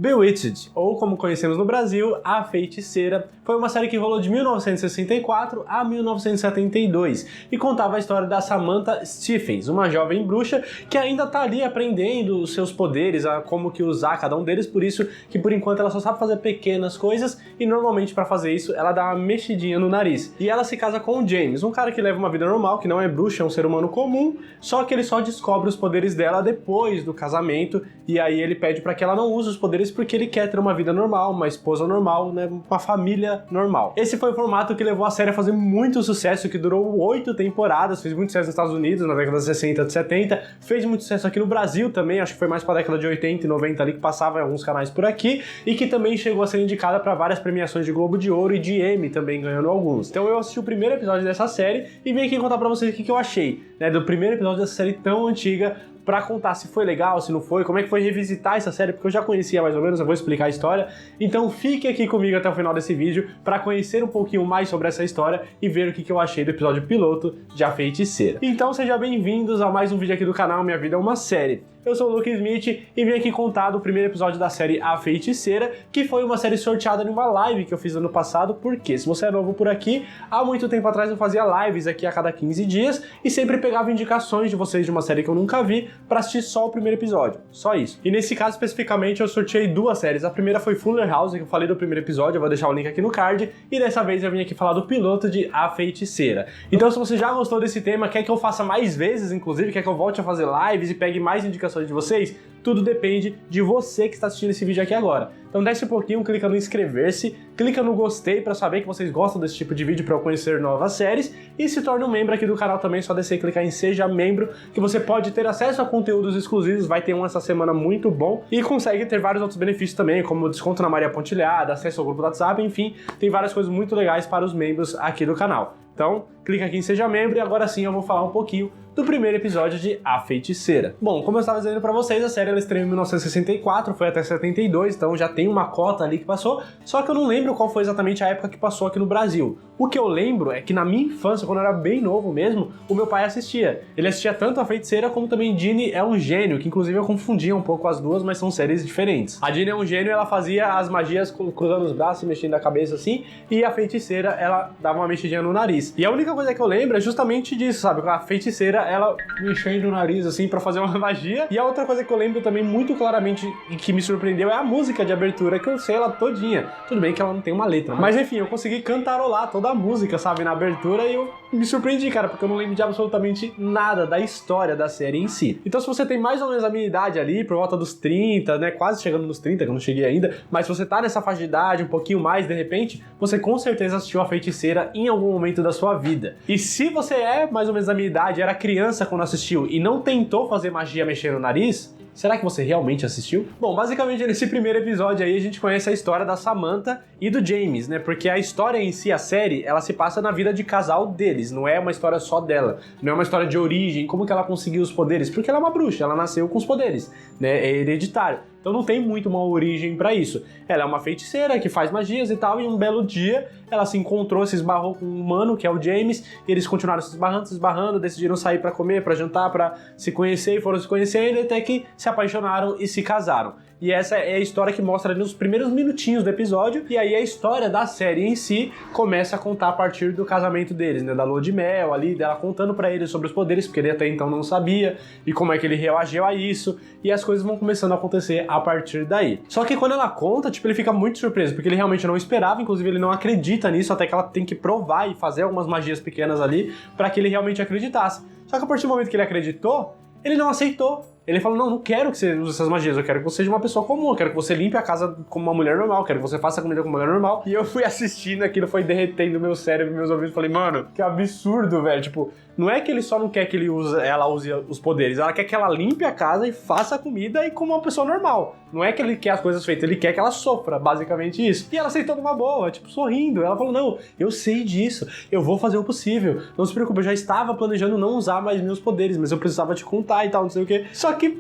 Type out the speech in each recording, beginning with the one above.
Bewitched, ou como conhecemos no Brasil, A Feiticeira, foi uma série que rolou de 1964 a 1972 e contava a história da Samantha Stephens, uma jovem bruxa que ainda tá ali aprendendo os seus poderes, a como que usar cada um deles, por isso que por enquanto ela só sabe fazer pequenas coisas e normalmente para fazer isso ela dá uma mexidinha no nariz. E ela se casa com o James, um cara que leva uma vida normal, que não é bruxa, é um ser humano comum, só que ele só descobre os poderes dela depois do casamento e aí ele pede para que ela não use os poderes porque ele quer ter uma vida normal, uma esposa normal, né, uma família normal. Esse foi o formato que levou a série a fazer muito sucesso, que durou 8 temporadas, fez muito sucesso nos Estados Unidos, na década de 60, de 70, fez muito sucesso aqui no Brasil também, acho que foi mais pra década de 80 e 90 ali, que passava em alguns canais por aqui, e que também chegou a ser indicada para várias premiações de Globo de Ouro e de Emmy também, ganhando alguns. Então eu assisti o primeiro episódio dessa série e vim aqui contar pra vocês o que eu achei, né, do primeiro episódio dessa série tão antiga, pra contar se foi legal, se não foi, como é que foi revisitar essa série, porque eu já conhecia mais ou menos, eu vou explicar a história. Então fique aqui comigo até o final desse vídeo pra conhecer um pouquinho mais sobre essa história e ver o que eu achei do episódio piloto de A Feiticeira. Então sejam bem-vindos a mais um vídeo aqui do canal Minha Vida é uma Série. Eu sou o Luke Smith e vim aqui contar do primeiro episódio da série A Feiticeira, que foi uma série sorteada em uma live que eu fiz ano passado, porque se você é novo por aqui, há muito tempo atrás eu fazia lives aqui a cada 15 dias e sempre pegava indicações de vocês de uma série que eu nunca vi pra assistir só o primeiro episódio, só isso. E nesse caso especificamente eu sorteei duas séries, a primeira foi Fuller House, que eu falei do primeiro episódio, eu vou deixar o link aqui no card, e dessa vez eu vim aqui falar do piloto de A Feiticeira. Então se você já gostou desse tema, quer que eu faça mais vezes, inclusive, quer que eu volte a fazer lives e pegue mais indicações de vocês, tudo depende de você que está assistindo esse vídeo aqui agora. Então desce um pouquinho, clica no inscrever-se, clica no gostei para saber que vocês gostam desse tipo de vídeo para eu conhecer novas séries e se torne um membro aqui do canal também, só descer e clicar em Seja Membro, que você pode ter acesso a conteúdos exclusivos, vai ter um essa semana muito bom e consegue ter vários outros benefícios também, como desconto na Maria Pontilhada, acesso ao grupo do WhatsApp, enfim, tem várias coisas muito legais para os membros aqui do canal. Então, clica aqui em Seja Membro e agora sim eu vou falar um pouquinho do primeiro episódio de A Feiticeira. Bom, como eu estava dizendo pra vocês, a série ela estreou em 1964, foi até 72, então já tem uma cota ali que passou, só que eu não lembro qual foi exatamente a época que passou aqui no Brasil. O que eu lembro é que na minha infância, quando eu era bem novo mesmo, o meu pai assistia. Ele assistia tanto A Feiticeira como também Ginny é um Gênio, que inclusive eu confundia um pouco as duas, mas são séries diferentes. A Ginny é um Gênio, ela fazia as magias cruzando os braços, mexendo a cabeça assim, e a Feiticeira, ela dava uma mexidinha no nariz. E a única coisa que eu lembro é justamente disso, sabe? A Feiticeira, ela mexendo o nariz assim pra fazer uma magia. E a outra coisa que eu lembro também muito claramente e que me surpreendeu é a música de abertura, que eu sei ela todinha. Tudo bem que ela não tem uma letra, mas enfim, eu consegui cantarolar toda a música, sabe, na abertura e eu me surpreendi, cara, porque eu não lembro de absolutamente nada da história da série em si. Então se você tem mais ou menos a minha idade ali, por volta dos 30, né, quase chegando nos 30, que eu não cheguei ainda, mas se você tá nessa faixa de idade, um pouquinho mais de repente, você com certeza assistiu A Feiticeira em algum momento da sua vida. E se você é mais ou menos da minha idade, era criança quando assistiu e não tentou fazer magia mexendo no nariz, será que você realmente assistiu? Bom, basicamente nesse primeiro episódio aí a gente conhece a história da Samantha e do James, né? Porque a história em si, a série, ela se passa na vida de casal deles, não é uma história só dela, não é uma história de origem, como que ela conseguiu os poderes, porque ela é uma bruxa, ela nasceu com os poderes, né? É hereditário. Então não tem muito uma origem pra isso. Ela é uma feiticeira que faz magias e tal, e um belo dia ela se encontrou, se esbarrou com um humano, que é o James, e eles continuaram se esbarrando, decidiram sair pra comer, pra jantar, pra se conhecer, e foram se conhecendo, até que se apaixonaram e se casaram. E essa é a história que mostra ali nos primeiros minutinhos do episódio, e aí a história da série em si começa a contar a partir do casamento deles, né, da lua de mel ali, dela contando pra ele sobre os poderes, porque ele até então não sabia, e como é que ele reagiu a isso, e as coisas vão começando a acontecer a partir daí. Só que quando ela conta, tipo, ele fica muito surpreso, porque ele realmente não esperava, inclusive ele não acredita nisso, até que ela tem que provar e fazer algumas magias pequenas ali, pra que ele realmente acreditasse. Só que a partir do momento que ele acreditou, ele não aceitou. Ele falou, não quero que você use essas magias, eu quero que você seja uma pessoa comum, eu quero que você limpe a casa como uma mulher normal, eu quero que você faça a comida como uma mulher normal. E eu fui assistindo, aquilo foi derretendo meu cérebro, meus ouvidos, falei, mano, que absurdo, velho, tipo, não é que ele só não quer que ela use os poderes, ela quer que ela limpe a casa e faça a comida e como uma pessoa normal. Não é que ele quer as coisas feitas, ele quer que ela sofra, basicamente isso. E ela aceitou numa boa, tipo, sorrindo. Ela falou, não, eu sei disso, eu vou fazer o possível. Não se preocupe, eu já estava planejando não usar mais meus poderes, mas eu precisava te contar e tal, não sei o quê. Só que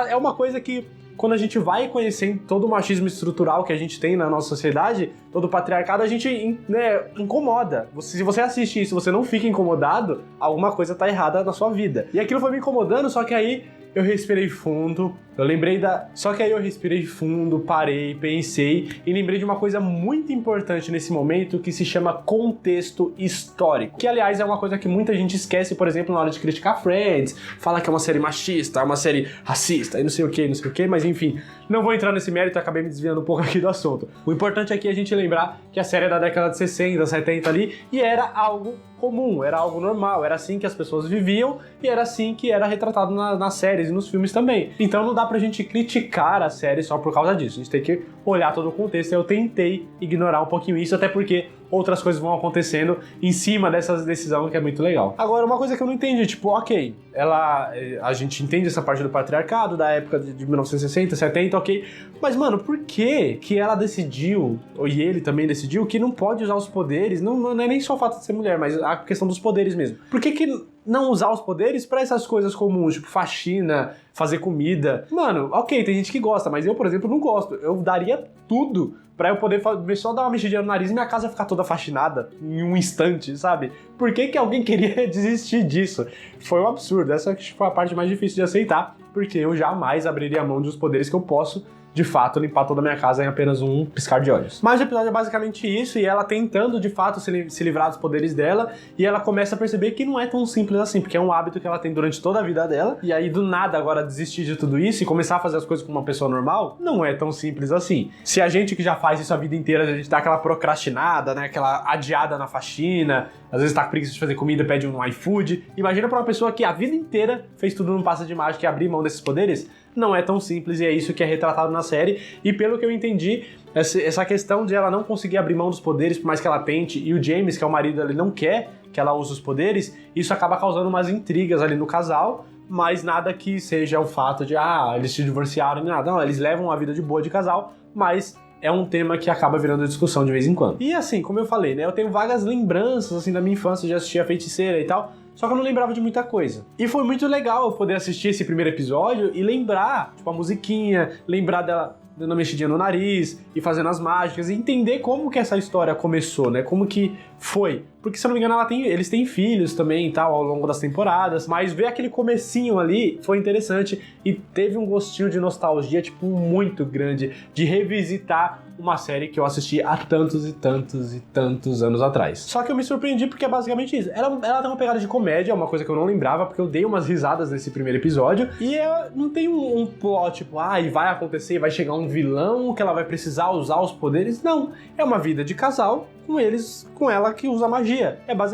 é uma coisa que, quando a gente vai conhecendo todo o machismo estrutural que a gente tem na nossa sociedade, todo o patriarcado, a gente, né, incomoda. Se você assiste isso e você não fica incomodado, alguma coisa tá errada na sua vida. E aquilo foi me incomodando, só que aí eu respirei fundo, Eu lembrei da... Só que aí eu respirei fundo, parei, pensei e lembrei de uma coisa muito importante nesse momento que se chama contexto histórico. Que, aliás, é uma coisa que muita gente esquece, por exemplo, na hora de criticar Friends, fala que é uma série machista, é uma série racista e não sei o que, mas enfim, não vou entrar nesse mérito, acabei me desviando um pouco aqui do assunto. O importante aqui é a gente lembrar que a série é da década de 60, 70 ali, e era algo comum, era algo normal, era assim que as pessoas viviam e era assim que era retratado nas séries e nos filmes também. Então não dá pra gente criticar a série só por causa disso, a gente tem que olhar todo o contexto. Eu tentei ignorar um pouquinho isso, até porque outras coisas vão acontecendo em cima dessa decisão, que é muito legal. Agora, uma coisa que eu não entendi, tipo, ok, a gente entende essa parte do patriarcado, da época de 1960, 70, ok, mas, mano, por que ela decidiu, e ele também decidiu, que não pode usar os poderes, não é nem só o fato de ser mulher, mas a questão dos poderes mesmo. Por que não usar os poderes pra essas coisas comuns, tipo faxina, fazer comida? Mano, ok, tem gente que gosta, mas eu, por exemplo, não gosto. Eu daria tudo pra eu poder só dar uma mexidinha no nariz e minha casa ficar toda faxinada em um instante, sabe? Por que alguém queria desistir disso? Foi um absurdo. Essa foi a parte mais difícil de aceitar, porque eu jamais abriria a mão dos poderes que eu posso, de fato, limpar toda a minha casa em apenas um piscar de olhos. Mas o episódio é basicamente isso, e ela tentando, de fato, se livrar dos poderes dela, e ela começa a perceber que não é tão simples assim, porque é um hábito que ela tem durante toda a vida dela, e aí, do nada, agora desistir de tudo isso e começar a fazer as coisas como uma pessoa normal, não é tão simples assim. Se a gente que já faz isso a vida inteira, a gente dá aquela procrastinada, né, aquela adiada na faxina, às vezes tá com preguiça de fazer comida, pede um iFood, imagina pra uma pessoa que a vida inteira fez tudo num passe de mágica e abrir mão desses poderes. Não é tão simples, e é isso que é retratado na série. E pelo que eu entendi, essa questão de ela não conseguir abrir mão dos poderes, por mais que ela tente, e o James, que é o marido dela, ele não quer que ela use os poderes, isso acaba causando umas intrigas ali no casal, mas nada que seja o fato de, eles se divorciaram, nada. Não, eles levam uma vida de boa de casal, mas é um tema que acaba virando discussão de vez em quando. E assim, como eu falei, né, eu tenho vagas lembranças, assim, da minha infância de assistir A Feiticeira e tal, só que eu não lembrava de muita coisa. E foi muito legal eu poder assistir esse primeiro episódio e lembrar, tipo, a musiquinha, lembrar dela dando uma mexidinha no nariz e fazendo as mágicas e entender como que essa história começou, né? Como que foi. Porque, se eu não me engano, eles têm filhos também e tal, ao longo das temporadas, mas ver aquele comecinho ali foi interessante e teve um gostinho de nostalgia, tipo, muito grande, de revisitar uma série que eu assisti há tantos e tantos e tantos anos atrás. Só que eu me surpreendi porque é basicamente isso. Ela tem uma pegada de comédia, uma coisa que eu não lembrava, porque eu dei umas risadas nesse primeiro episódio, e não tem um plot, tipo, e vai acontecer, vai chegar um vilão que ela vai precisar usar os poderes. Não, é uma vida de casal, com ela que usa magia.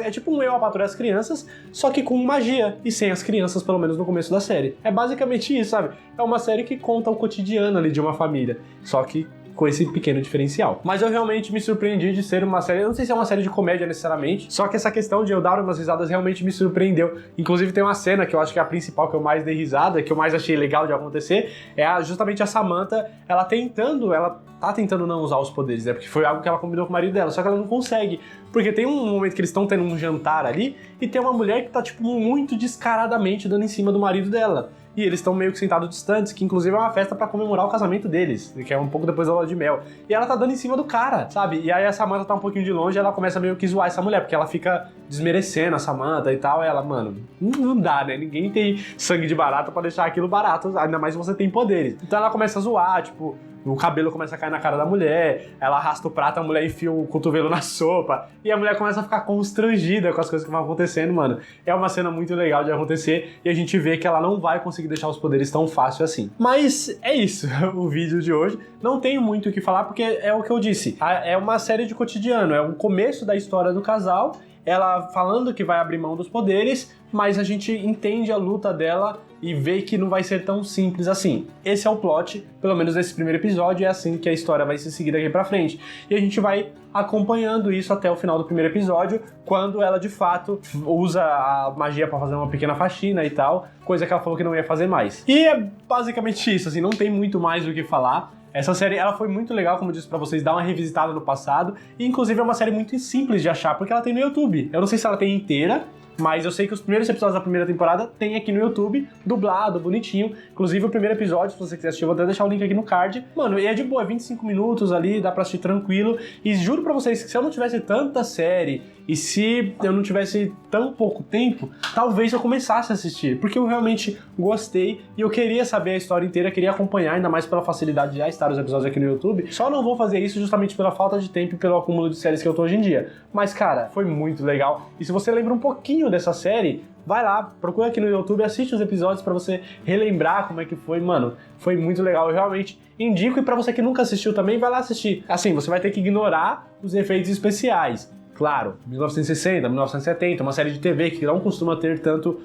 É tipo um Eu, a Patroa e as Crianças, só que com magia, e sem as crianças, pelo menos no começo da série. É basicamente isso, sabe? É uma série que conta o cotidiano ali de uma família, só que com esse pequeno diferencial. Mas eu realmente me surpreendi de ser uma série, eu não sei se é uma série de comédia necessariamente, só que essa questão de eu dar umas risadas realmente me surpreendeu. Inclusive tem uma cena que eu acho que é a principal, que eu mais dei risada, que eu mais achei legal de acontecer, é justamente a Samantha, ela tá tentando não usar os poderes, né? Porque foi algo que ela combinou com o marido dela, só que ela não consegue. Porque tem um momento que eles estão tendo um jantar ali, e tem uma mulher que tá, tipo, muito descaradamente dando em cima do marido dela. E eles estão meio que sentados distantes, que inclusive é uma festa pra comemorar o casamento deles, que é um pouco depois da lua de mel. E ela tá dando em cima do cara, sabe? E aí a Samantha tá um pouquinho de longe e ela começa meio que zoar essa mulher, porque ela fica desmerecendo a Samantha e tal. E ela, mano, não dá, né? Ninguém tem sangue de barata pra deixar aquilo barato, ainda mais se você tem poderes. Então ela começa a zoar, tipo, o cabelo começa a cair na cara da mulher, ela arrasta o prato, a mulher enfia o cotovelo na sopa, e a mulher começa a ficar constrangida com as coisas que vão acontecendo, mano. É uma cena muito legal de acontecer, e a gente vê que ela não vai conseguir deixar os poderes tão fácil assim. Mas é isso, o vídeo de hoje. Não tenho muito o que falar, porque é o que eu disse. É uma série de cotidiano, é o começo da história do casal, ela falando que vai abrir mão dos poderes, mas a gente entende a luta dela e vê que não vai ser tão simples assim. Esse é o plot, pelo menos nesse primeiro episódio, é assim que a história vai se seguir daqui pra frente. E a gente vai acompanhando isso até o final do primeiro episódio, quando ela de fato usa a magia pra fazer uma pequena faxina e tal, coisa que ela falou que não ia fazer mais. E é basicamente isso, assim, não tem muito mais o que falar. Essa série, ela foi muito legal, como eu disse pra vocês, dar uma revisitada no passado, e inclusive é uma série muito simples de achar, porque ela tem no YouTube. Eu não sei se ela tem inteira, mas eu sei que os primeiros episódios da primeira temporada tem aqui no YouTube, dublado, bonitinho. Inclusive o primeiro episódio, se você quiser assistir, eu vou até deixar o link aqui no card. Mano, e é de boa, 25 minutos ali, dá pra assistir tranquilo. E juro pra vocês que se eu não tivesse tanta série e se eu não tivesse tão pouco tempo, talvez eu começasse a assistir, porque eu realmente gostei e eu queria saber a história inteira, queria acompanhar, ainda mais pela facilidade de já estar os episódios aqui no YouTube. Só não vou fazer isso justamente pela falta de tempo e pelo acúmulo de séries que eu tô hoje em dia. Mas, cara, foi muito legal. E se você lembra um pouquinho dessa série, vai lá, procura aqui no YouTube, assiste os episódios pra você relembrar como é que foi. Mano, foi muito legal, eu realmente indico. E pra você que nunca assistiu também, vai lá assistir. Assim, você vai ter que ignorar os efeitos especiais. Claro, 1960, 1970, uma série de TV que não costuma ter tanto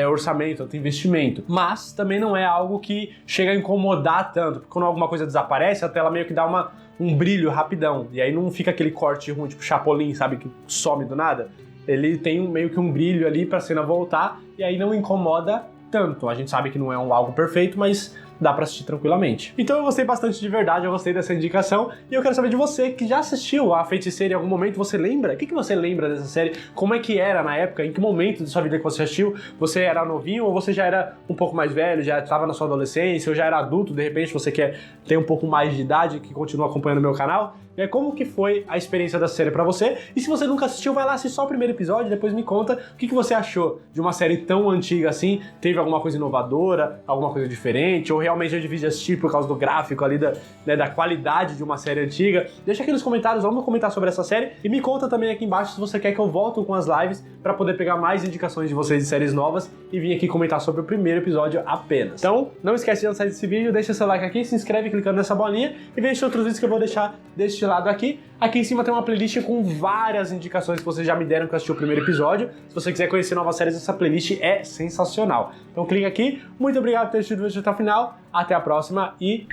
orçamento, tanto investimento. Mas também não é algo que chega a incomodar tanto, porque quando alguma coisa desaparece, a tela meio que dá um brilho rapidão. E aí não fica aquele corte ruim, tipo Chapolin, sabe, que some do nada. Ele tem meio que um brilho ali pra cena voltar, e aí não incomoda tanto. A gente sabe que não é algo perfeito, mas dá pra assistir tranquilamente. Então eu gostei bastante de verdade, eu gostei dessa indicação, e eu quero saber de você que já assistiu a Feiticeira em algum momento. Você lembra? O que você lembra dessa série? Como é que era na época? Em que momento da sua vida que você assistiu? Você era novinho ou você já era um pouco mais velho, já estava na sua adolescência, ou já era adulto, de repente você quer ter um pouco mais de idade, que continua acompanhando o meu canal? Como que foi a experiência da série pra você? E se você nunca assistiu, vai lá assistir só o primeiro episódio, depois me conta o que você achou de uma série tão antiga assim. Teve alguma coisa inovadora, alguma coisa diferente, ou realmente é difícil de assistir por causa do gráfico ali, da qualidade de uma série antiga? Deixa aqui nos comentários, vamos comentar sobre essa série, e me conta também aqui embaixo se você quer que eu volte com as lives pra poder pegar mais indicações de vocês de séries novas e vir aqui comentar sobre o primeiro episódio apenas. Então, não esquece de não sair desse vídeo, deixa seu like aqui, se inscreve clicando nessa bolinha e veja outros vídeos que eu vou deixar deste lado aqui. Aqui em cima tem uma playlist com várias indicações que vocês já me deram que eu assisti o primeiro episódio. Se você quiser conhecer novas séries, essa playlist é sensacional. Então clica aqui. Muito obrigado por ter assistido o vídeo até o final. Até a próxima e